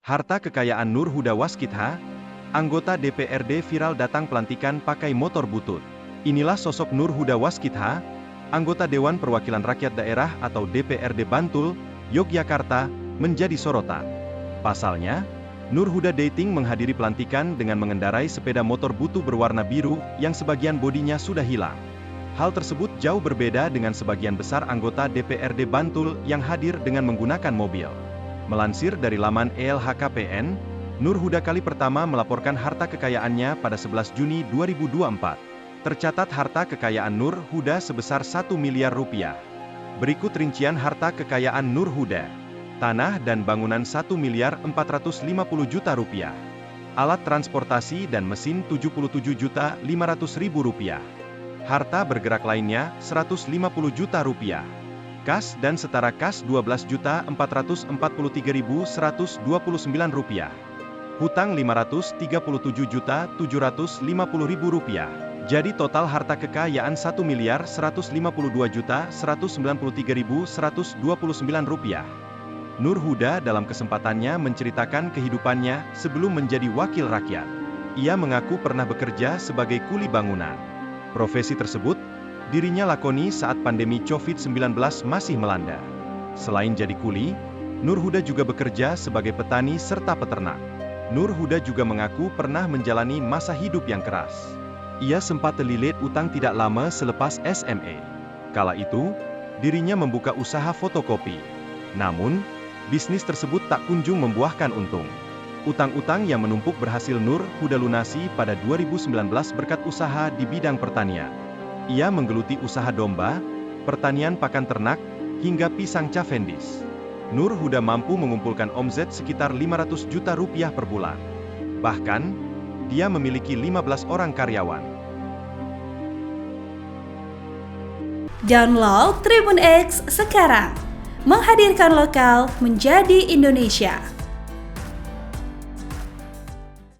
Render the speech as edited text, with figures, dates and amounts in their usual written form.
Harta kekayaan Nur Huda Waskitha, anggota DPRD viral datang pelantikan pakai motor butut. Inilah sosok Nur Huda Waskitha, anggota Dewan Perwakilan Rakyat Daerah atau DPRD Bantul, Yogyakarta, menjadi sorotan. Pasalnya, Nur Huda dating menghadiri pelantikan dengan mengendarai sepeda motor butut berwarna biru yang sebagian bodinya sudah hilang. Hal tersebut jauh berbeda dengan sebagian besar anggota DPRD Bantul yang hadir dengan menggunakan mobil. Melansir dari laman LHKPN, Nur Huda kali pertama melaporkan harta kekayaannya pada 11 Juni 2024. Tercatat harta kekayaan Nur Huda sebesar 1 miliar rupiah. Berikut rincian harta kekayaan Nur Huda. Tanah dan bangunan 1 miliar 450 juta rupiah. Alat transportasi dan mesin 77 juta 500 ribu rupiah. Harta bergerak lainnya 150 juta rupiah. Kas dan setara kas 12 juta 443.129 rupiah. Hutang 537 juta 750 ribu rupiah. Jadi total harta kekayaan 1 miliar 152 juta 193.129 rupiah. Nur Huda dalam kesempatannya menceritakan kehidupannya sebelum menjadi wakil rakyat. Ia mengaku pernah bekerja sebagai kuli bangunan. Profesi tersebut, dirinya lakoni saat pandemi COVID-19 masih melanda. Selain jadi kuli, Nur Huda juga bekerja sebagai petani serta peternak. Nur Huda juga mengaku pernah menjalani masa hidup yang keras. Ia sempat terlilit utang tidak lama selepas SMA. Kala itu, dirinya membuka usaha fotokopi. Namun, bisnis tersebut tak kunjung membuahkan untung. Utang-utang yang menumpuk berhasil Nur Huda lunasi pada 2019 berkat usaha di bidang pertanian. Ia menggeluti usaha domba, pertanian pakan ternak, hingga pisang Cavendish. Nur Huda mampu mengumpulkan omzet sekitar 500 juta rupiah per bulan. Bahkan, dia memiliki 15 orang karyawan. Download Tribun X sekarang, menghadirkan lokal menjadi Indonesia.